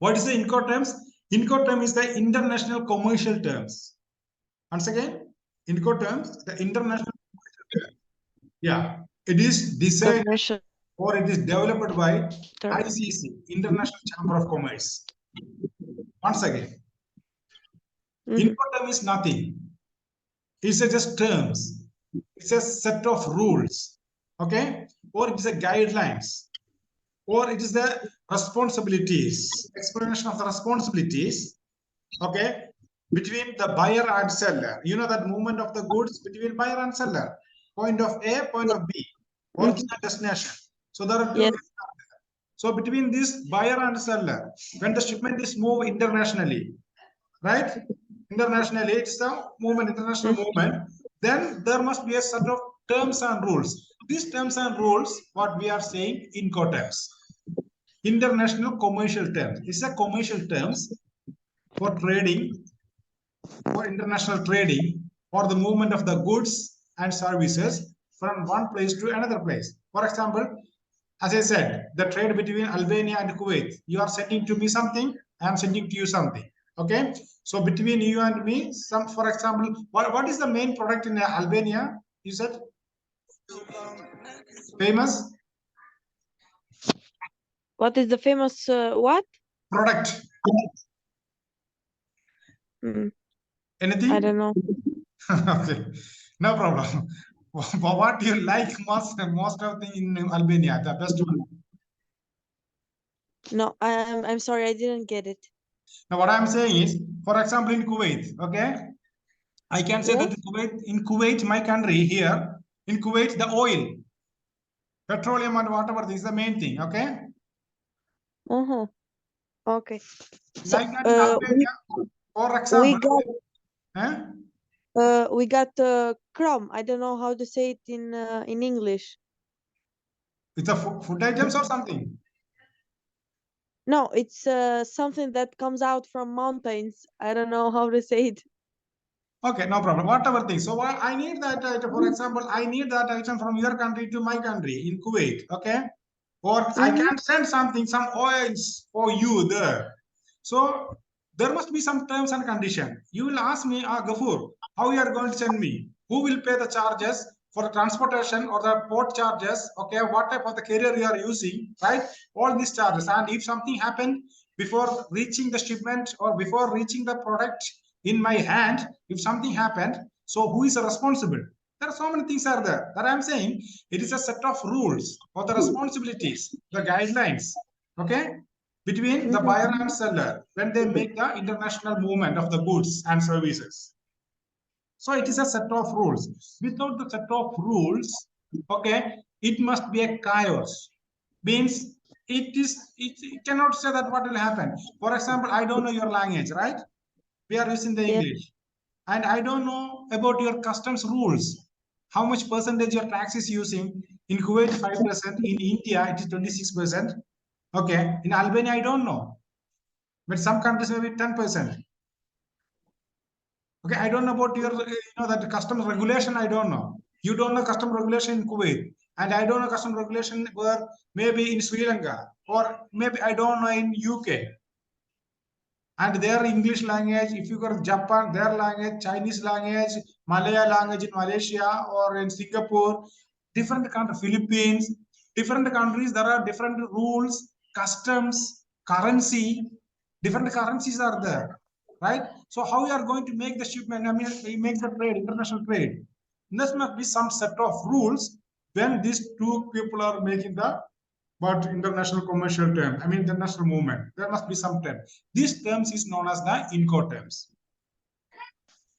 What is the Incoterms? Incoterm is the international commercial terms. Once again, Incoterms, the international commercial terms. Yeah, it is designed Commercial or it is developed by term. ICC, International Chamber of Commerce. Once again, Incoterm is nothing. It's just terms. It's a set of rules. Okay? Or it is a guidelines. Or it is the responsibilities. Explanation of the responsibilities. Okay? Between the buyer and seller. You know that movement of the goods between buyer and seller. Point of A, point of B. Origin and destination. So there are two. Yes. So between this buyer and seller, when the shipment is moved internationally, right? Internationally, it's a movement, international movement. Then there must be a set of terms and rules. These terms and rules, what we are saying, Incoterms. International commercial terms. These are commercial terms for trading, for international trading, for the movement of the goods and services from one place to another place. For example, as I said, the trade between Albania and Kuwait. You are sending to me something, I am sending to you something. Okay. So between you and me, some, for example, what is the main product in Albania? You said famous What is the famous what? product. Anything? I don't know. Okay, no problem. What do you like most of the in Albania? The best one. No, I'm sorry, I didn't get it. Now, what I'm saying is, for example, in Kuwait, okay, I can say that in Kuwait, my country here, in Kuwait, the oil, petroleum and whatever is the main thing, okay? Okay. So Like that in Albania, for example, we got crumb. I don't know how to say it in English. It's a food items or something? No, it's something that comes out from mountains. I don't know how to say it. Okay, no problem. Whatever thing. So I need that item. For example, I need that item from your country to my country in Kuwait. Okay, or I can send something, some oils for you there. So there must be some terms and condition. You will ask me, Gafur, how you are going to send me? Who will pay the charges for the transportation or the port charges? Okay, what type of the carrier you are using, right? All these charges. And if something happened before reaching the shipment or before reaching the product in my hand, if something happened, so who is responsible? There are so many things are there that I'm saying it is a set of rules or the responsibilities, the guidelines, okay, between the buyer and seller when they make the international movement of the goods and services. So it is a set of rules. Without the set of rules, okay, it must be a chaos. Means it cannot say that what will happen. For example, I don't know your language, right? We are using the English. And I don't know about your customs rules. How much percentage your tax is using? In Kuwait, 5%. In India, it is 26%. Okay. In Albania, I don't know. But some countries maybe 10%. Okay. I don't know about your, that customs regulation. I don't know. You don't know customs regulation in Kuwait. And I don't know customs regulation where maybe in Sri Lanka or maybe I don't know in UK. And their English language, if you go to Japan, their language, Chinese language, Malaya language in Malaysia or in Singapore, different countries, Philippines, different countries, there are different rules, customs, currency, different currencies are there, right? So how you are going to make the shipment, I mean, we make the trade, international trade. There must be some set of rules when these two people are making the international commercial term, I mean international movement, there must be some term. These terms is known as the Incoterms.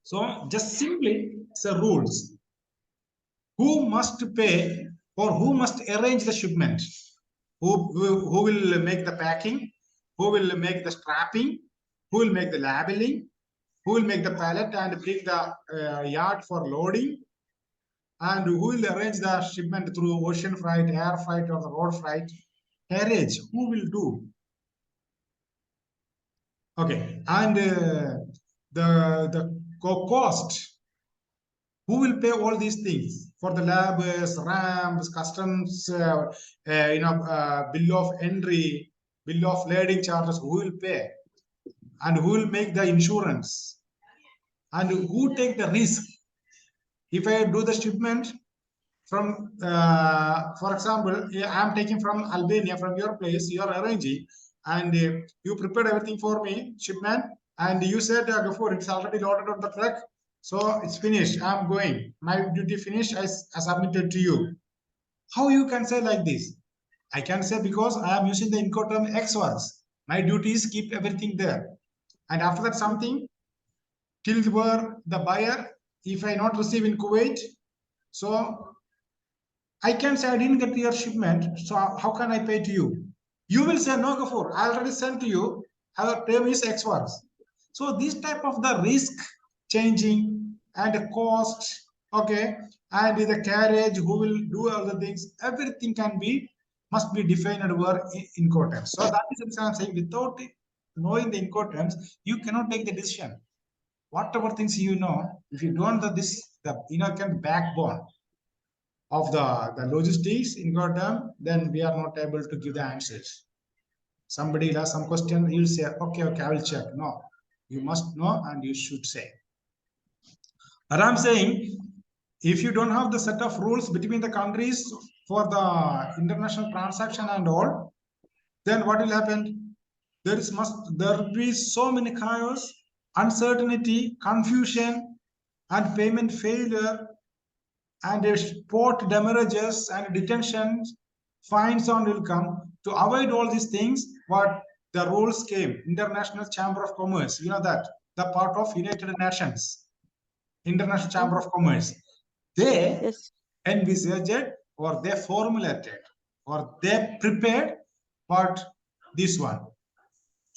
So just simply it's a rules. Who must pay or who must arrange the shipment? Who will make the packing? Who will make the strapping? Who will make the labeling? Who will make the pallet and bring the yard for loading? And who will arrange the shipment through ocean freight, air freight, or the road freight? Carriage, who will do? Okay, and the cost, who will pay all these things for the labors, ramps, customs, bill of entry, bill of lading charges, who will pay? And who will make the insurance? And who take the risk? If I do the shipment from, for example, I'm taking from Albania, from your place, you are arranging, and you prepared everything for me, shipment, and you said, before it's already loaded on the truck, so it's finished, I'm going. My duty finished, I submitted to you. How you can say like this? I can say because I am using the Incoterm X works. My duty is keep everything there. And after that, something till where the buyer, if I not receive in Kuwait, so I can say I didn't get your shipment, so how can I pay to you? You will say, no, Gafur, I already sent to you, our term is X works. So this type of the risk changing and the cost, okay, and the carriage, who will do all the things, everything can be, must be defined over Incoterms. So that is what I'm saying, without knowing the Incoterms, you cannot take the decision. Whatever things you know, if you don't know this, the can backbone of the logistics in Gotham, then we are not able to give the answers. Somebody will ask some question, you'll say, okay, I will check. No, you must know and you should say. And I'm saying, if you don't have the set of rules between the countries for the international transaction and all, then what will happen? There will be so many chaos, uncertainty, confusion, and payment failure, and port demurrages and detentions, fines on will come. To avoid all these things, what the rules came, International Chamber of Commerce, you know that, the part of United Nations, International Chamber of Commerce. They Yes. envisaged, or they formulated, or they prepared what this one,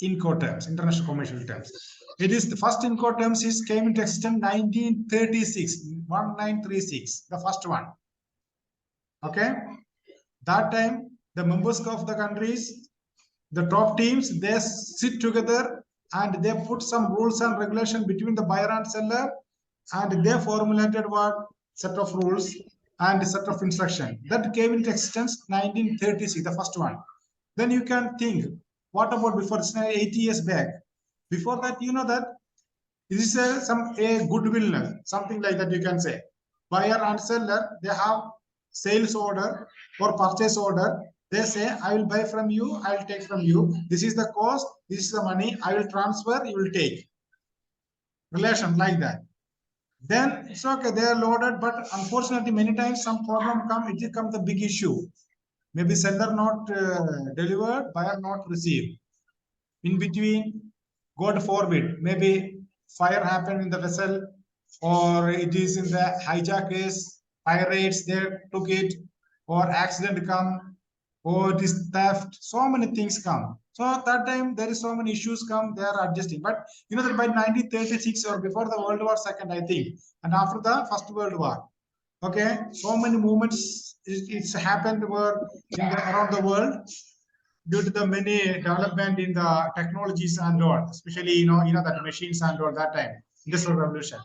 Incoterms, international commercial terms. It is the first Incoterms is came into existence 1936, 1936, the first one. Okay, that time the members of the countries, the top teams, they sit together and they put some rules and regulation between the buyer and seller, and they formulated what set of rules and set of instruction that came into existence 1936, the first one. Then you can think, what about before? It's 80 years back. Before that, you know that this is a goodwill, something like that you can say. Buyer and seller, they have sales order or purchase order. They say, I will buy from you, I will take from you. This is the cost, this is the money, I will transfer, you will take. Relation like that. Then it's okay, they are loaded, but unfortunately, many times some problem come, it becomes the big issue. Maybe seller not delivered, buyer not received. In between, God forbid, maybe fire happened in the vessel, or it is in the hijack case, pirates they took it, or accident come, or it is theft. So many things come. So at that time there is so many issues come. They are adjusting. But you know that by 1936 or before the World War II, I think, and after the First World War, okay, so many movements it's happened were in the around the world due to the many development in the technologies and all, especially you know that machines and all that time, industrial revolution.